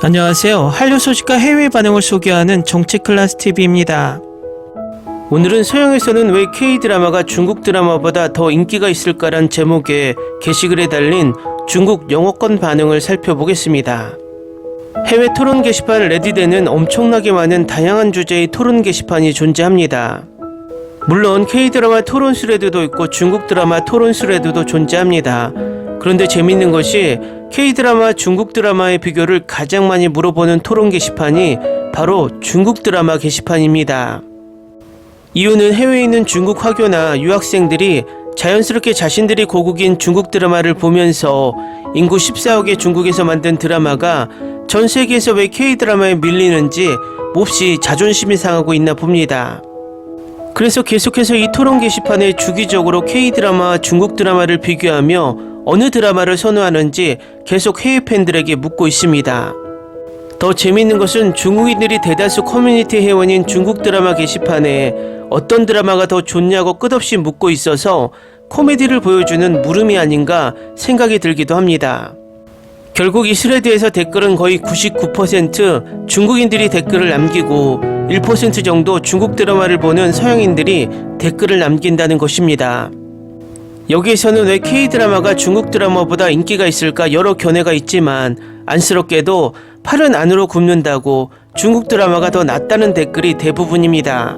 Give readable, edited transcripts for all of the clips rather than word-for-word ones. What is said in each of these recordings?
안녕하세요. 한류 소식과 해외 반응을 소개하는 정치클래스TV입니다. 오늘은 서양에서는 왜 K드라마가 중국 드라마보다 더 인기가 있을까란 제목의 게시글에 달린 중국 영어권 반응을 살펴보겠습니다. 해외 토론 게시판 레딧에는 엄청나게 많은 다양한 주제의 토론 게시판이 존재합니다. 물론 K드라마 토론 스레드도 있고 중국 드라마 토론 스레드도 존재합니다. 그런데 재밌는 것이 K드라마, 중국 드라마의 비교를 가장 많이 물어보는 토론 게시판이 바로 중국 드라마 게시판입니다. 이유는 해외에 있는 중국 화교나 유학생들이 자연스럽게 자신들이 고국인 중국 드라마를 보면서 인구 14억의 중국에서 만든 드라마가 전 세계에서 왜 K드라마에 밀리는지 몹시 자존심이 상하고 있나 봅니다. 그래서 계속해서 이 토론 게시판에 주기적으로 K드라마와 중국 드라마를 비교하며 어느 드라마를 선호하는지 계속 해외 팬들에게 묻고 있습니다. 더 재밌는 것은 중국인들이 대다수 커뮤니티 회원인 중국 드라마 게시판에 어떤 드라마가 더 좋냐고 끝없이 묻고 있어서 코미디를 보여주는 물음이 아닌가 생각이 들기도 합니다. 결국 이 스레드에서 댓글은 거의 99% 중국인들이 댓글을 남기고 1% 정도 중국 드라마를 보는 서양인들이 댓글을 남긴다는 것입니다. 여기에서는 왜 K드라마가 중국 드라마보다 인기가 있을까 여러 견해가 있지만 안쓰럽게도 팔은 안으로 굽는다고 중국 드라마가 더 낫다는 댓글이 대부분입니다.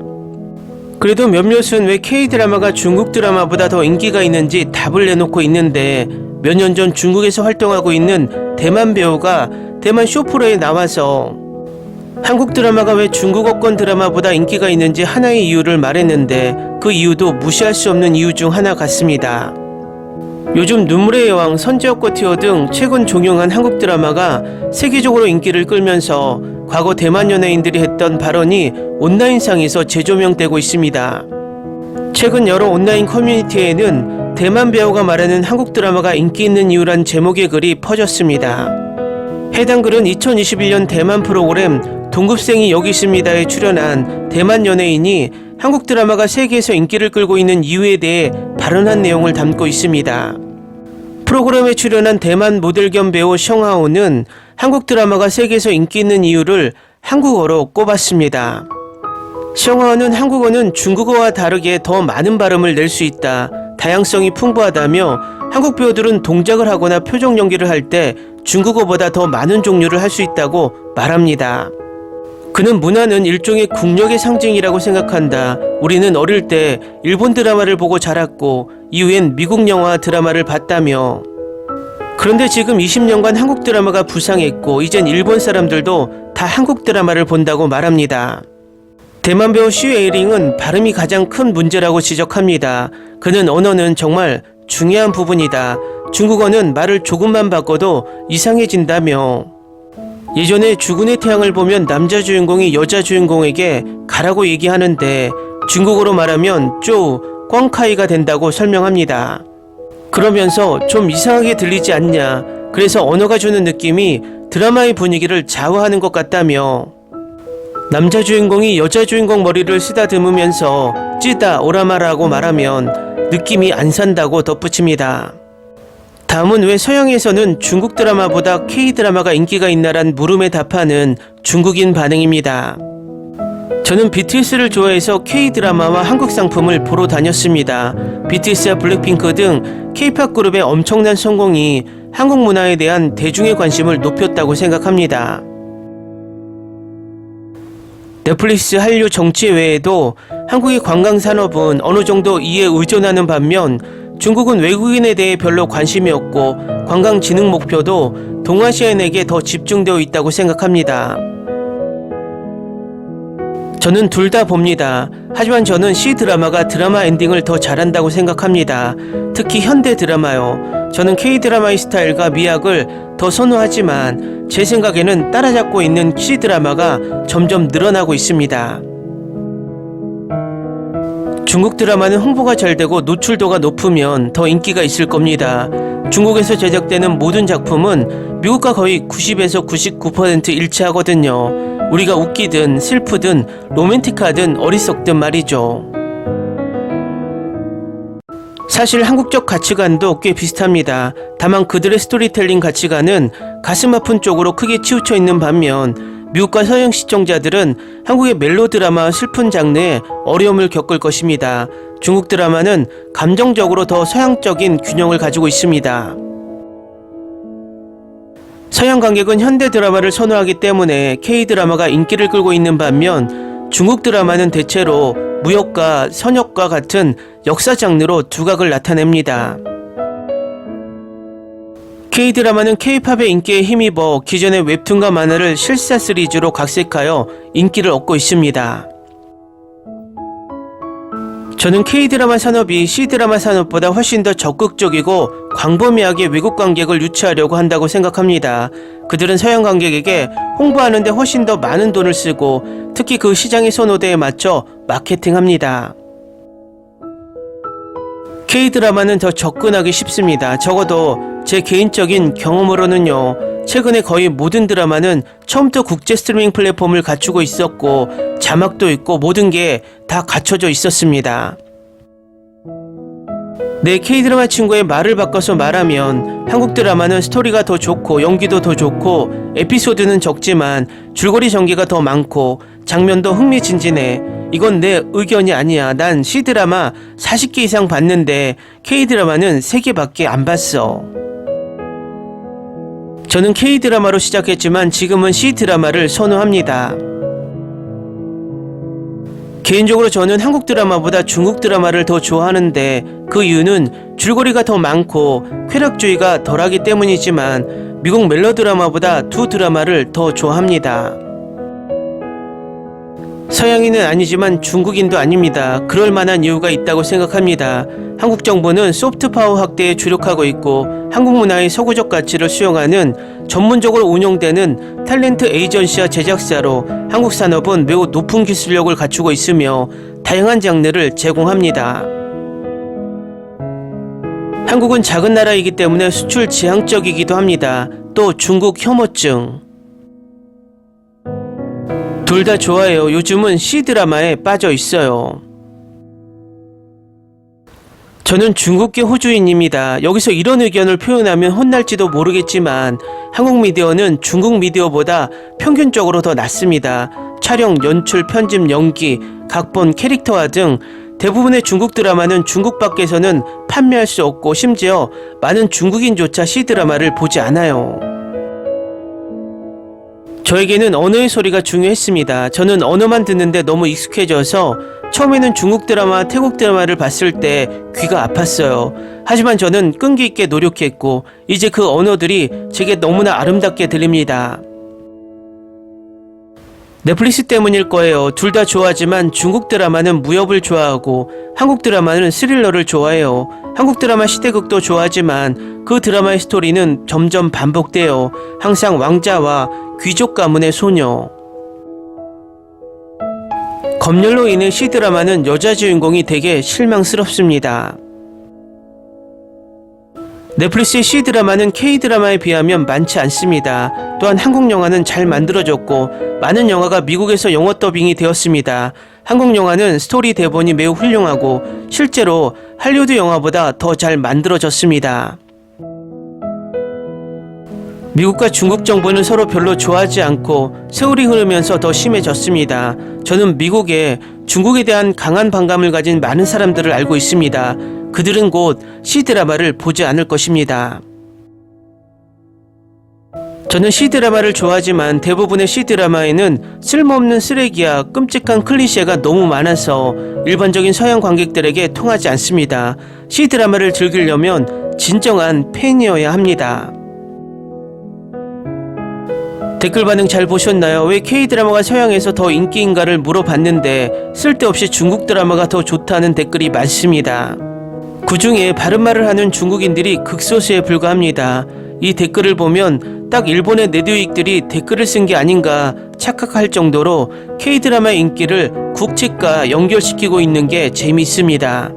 그래도 몇몇은 왜 K드라마가 중국 드라마보다 더 인기가 있는지 답을 내놓고 있는데 몇 년 전 중국에서 활동하고 있는 대만 배우가 대만 쇼프로에 나와서 한국 드라마가 왜 중국어권 드라마보다 인기가 있는지 하나의 이유를 말했는데 그 이유도 무시할 수 없는 이유 중 하나 같습니다. 요즘 눈물의 여왕, 선지옥과 티어 등 최근 종영한 한국 드라마가 세계적으로 인기를 끌면서 과거 대만 연예인들이 했던 발언이 온라인상에서 재조명되고 있습니다. 최근 여러 온라인 커뮤니티에는 대만 배우가 말하는 한국 드라마가 인기 있는 이유란 제목의 글이 퍼졌습니다. 해당 글은 2021년 대만 프로그램 동급생이 여기 있습니다에 출연한 대만 연예인이 한국 드라마가 세계에서 인기를 끌고 있는 이유에 대해 발언한 내용을 담고 있습니다. 프로그램에 출연한 대만 모델 겸 배우 셩하오는 한국 드라마가 세계에서 인기 있는 이유를 한국어로 꼽았습니다. 셩하오는 한국어는 중국어와 다르게 더 많은 발음을 낼 수 있다, 다양성이 풍부하다며 한국 배우들은 동작을 하거나 표정 연기를 할 때 중국어보다 더 많은 종류를 할 수 있다고 말합니다. 그는 문화는 일종의 국력의 상징이라고 생각한다. 우리는 어릴 때 일본 드라마를 보고 자랐고 이후엔 미국 영화 드라마를 봤다며. 그런데 지금 20년간 한국 드라마가 부상했고 이젠 일본 사람들도 다 한국 드라마를 본다고 말합니다. 대만 배우 슈에이링은 발음이 가장 큰 문제라고 지적합니다. 그는 언어는 정말 중요한 부분이다. 중국어는 말을 조금만 바꿔도 이상해진다며. 예전에 죽은의 태양을 보면 남자 주인공이 여자 주인공에게 가라고 얘기하는데 중국어로 말하면 쪼우 꽝카이가 된다고 설명합니다. 그러면서 좀 이상하게 들리지 않냐, 그래서 언어가 주는 느낌이 드라마의 분위기를 좌우하는 것 같다며. 남자 주인공이 여자 주인공 머리를 쓰다듬으면서 찌다 오라마라고 말하면 느낌이 안 산다고 덧붙입니다. 다음은 왜 서양에서는 중국 드라마보다 K드라마가 인기가 있나란 물음에 답하는 중국인 반응입니다. 저는 BTS를 좋아해서 K드라마와 한국 상품을 보러 다녔습니다. BTS와 블랙핑크 등 K-팝 그룹의 엄청난 성공이 한국 문화에 대한 대중의 관심을 높였다고 생각합니다. 넷플릭스, 한류, 정치 외에도 한국의 관광산업은 어느 정도 이에 의존하는 반면 중국은 외국인에 대해 별로 관심이 없고 관광 진흥 목표도 동아시아인에게 더 집중되어 있다고 생각합니다. 저는 둘 다 봅니다. 하지만 저는 C드라마가 드라마 엔딩을 더 잘한다고 생각합니다. 특히 현대 드라마요. 저는 K드라마의 스타일과 미학을 더 선호하지만 제 생각에는 따라잡고 있는 C드라마가 점점 늘어나고 있습니다. 중국 드라마는 홍보가 잘 되고 노출도가 높으면 더 인기가 있을 겁니다. 중국에서 제작되는 모든 작품은 미국과 거의 90에서 99% 일치하거든요. 우리가 웃기든 슬프든 로맨틱하든 어리석든 말이죠. 사실 한국적 가치관도 꽤 비슷합니다. 다만 그들의 스토리텔링 가치관은 가슴 아픈 쪽으로 크게 치우쳐 있는 반면 미국과 서양 시청자들은 한국의 멜로드라마 슬픈 장르에 어려움을 겪을 것입니다. 중국 드라마는 감정적으로 더 서양적인 균형을 가지고 있습니다. 서양 관객은 현대 드라마를 선호하기 때문에 K-드라마가 인기를 끌고 있는 반면 중국 드라마는 대체로 무역과 선역과 같은 역사 장르로 두각을 나타냅니다. K-드라마는 K-팝의 인기에 힘입어 기존의 웹툰과 만화를 실사 시리즈로 각색하여 인기를 얻고 있습니다. 저는 K-드라마 산업이 C-드라마 산업보다 훨씬 더 적극적이고 광범위하게 외국 관객을 유치하려고 한다고 생각합니다. 그들은 서양 관객에게 홍보하는 데 훨씬 더 많은 돈을 쓰고 특히 그 시장의 선호도에 맞춰 마케팅합니다. K-드라마는 더 접근하기 쉽습니다. 적어도 제 개인적인 경험으로는요. 최근에 거의 모든 드라마는 처음부터 국제 스트리밍 플랫폼을 갖추고 있었고 자막도 있고 모든 게 다 갖춰져 있었습니다. 내 K-드라마 친구의 말을 바꿔서 말하면 한국 드라마는 스토리가 더 좋고 연기도 더 좋고 에피소드는 적지만 줄거리 전개가 더 많고 장면도 흥미진진해. 이건 내 의견이 아니야. 난 C-드라마 40개 이상 봤는데 K-드라마는 3개밖에 안 봤어. 저는 K-드라마로 시작했지만 지금은 C-드라마를 선호합니다. 개인적으로 저는 한국 드라마보다 중국 드라마를 더 좋아하는데 그 이유는 줄거리가 더 많고 쾌락주의가 덜하기 때문이지만 미국 멜로드라마보다 두 드라마를 더 좋아합니다. 서양인은 아니지만 중국인도 아닙니다. 그럴 만한 이유가 있다고 생각합니다. 한국 정부는 소프트파워 확대에 주력하고 있고 한국 문화의 서구적 가치를 수용하는 전문적으로 운영되는 탤런트 에이전시와 제작사로 한국 산업은 매우 높은 기술력을 갖추고 있으며 다양한 장르를 제공합니다. 한국은 작은 나라이기 때문에 수출 지향적이기도 합니다. 또 중국 혐오증. 둘 다 좋아해요. 요즘은 C-드라마에 빠져 있어요. 저는 중국계 호주인입니다. 여기서 이런 의견을 표현하면 혼날지도 모르겠지만 한국 미디어는 중국 미디어보다 평균적으로 더 낫습니다. 촬영, 연출, 편집, 연기, 각본, 캐릭터화 등 대부분의 중국 드라마는 중국 밖에서는 판매할 수 없고 심지어 많은 중국인조차 C-드라마를 보지 않아요. 저에게는 언어의 소리가 중요했습니다. 저는 언어만 듣는데 너무 익숙해져서 처음에는 중국 드라마, 태국 드라마를 봤을 때 귀가 아팠어요. 하지만 저는 끈기 있게 노력했고 이제 그 언어들이 제게 너무나 아름답게 들립니다. 넷플릭스 때문일 거예요. 둘 다 좋아하지만 중국 드라마는 무협을 좋아하고 한국 드라마는 스릴러를 좋아해요. 한국 드라마 시대극도 좋아하지만 그 드라마의 스토리는 점점 반복돼요. 항상 왕자와 귀족 가문의 소녀. 검열로 인해 C-드라마는 여자 주인공이 되게 실망스럽습니다. 넷플릭스의 C-드라마는 K-드라마에 비하면 많지 않습니다. 또한 한국 영화는 잘 만들어졌고 많은 영화가 미국에서 영어 더빙이 되었습니다. 한국 영화는 스토리 대본이 매우 훌륭하고 실제로 할리우드 영화보다 더 잘 만들어졌습니다. 미국과 중국 정부는 서로 별로 좋아하지 않고 세월이 흐르면서 더 심해졌습니다. 저는 미국에 중국에 대한 강한 반감을 가진 많은 사람들을 알고 있습니다. 그들은 곧 C-드라마를 보지 않을 것입니다. 저는 C-드라마를 좋아하지만 대부분의 C-드라마에는 쓸모없는 쓰레기야 끔찍한 클리셰가 너무 많아서 일반적인 서양 관객들에게 통하지 않습니다. C-드라마를 즐기려면 진정한 팬이어야 합니다. 댓글 반응 잘 보셨나요? 왜 K-드라마가 서양에서 더 인기인가를 물어봤는데 쓸데없이 중국 드라마가 더 좋다는 댓글이 많습니다. 그 중에 바른말을 하는 중국인들이 극소수에 불과합니다. 이 댓글을 보면 딱 일본의 네드윅들이 댓글을 쓴 게 아닌가 착각할 정도로 K-드라마의 인기를 국책과 연결시키고 있는 게 재미있습니다.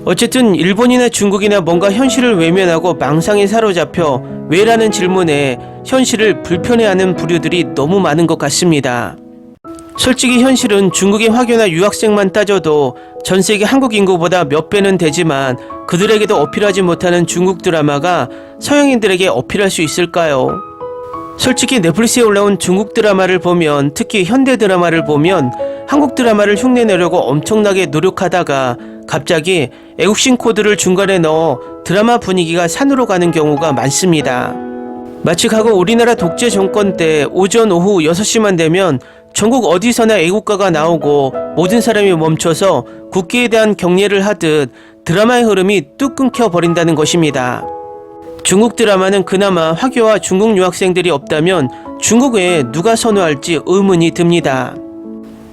어쨌든 일본이나 중국이나 뭔가 현실을 외면하고 망상에 사로잡혀 왜라는 질문에 현실을 불편해하는 부류들이 너무 많은 것 같습니다. 솔직히 현실은 중국의 화교나 유학생만 따져도 전 세계 한국 인구보다 몇 배는 되지만 그들에게도 어필하지 못하는 중국 드라마가 서양인들에게 어필할 수 있을까요? 솔직히 넷플릭스에 올라온 중국 드라마를 보면, 특히 현대 드라마를 보면 한국 드라마를 흉내내려고 엄청나게 노력하다가 갑자기 애국심 코드를 중간에 넣어 드라마 분위기가 산으로 가는 경우가 많습니다. 마치 과거 우리나라 독재 정권 때 오전 오후 6시만 되면 전국 어디서나 애국가가 나오고 모든 사람이 멈춰서 국기에 대한 경례를 하듯 드라마의 흐름이 뚝 끊겨버린다는 것입니다. 중국 드라마는 그나마 화교와 중국 유학생들이 없다면 중국 외에 누가 선호할지 의문이 듭니다.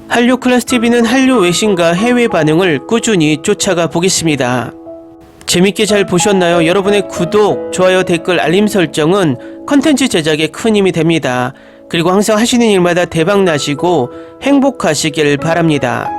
한류 클래스TV는 한류 외신과 해외 반응을 꾸준히 쫓아가 보겠습니다. 재밌게 잘 보셨나요? 여러분의 구독, 좋아요, 댓글, 알림 설정은 컨텐츠 제작에 큰 힘이 됩니다. 그리고 항상 하시는 일마다 대박 나시고 행복하시길 바랍니다.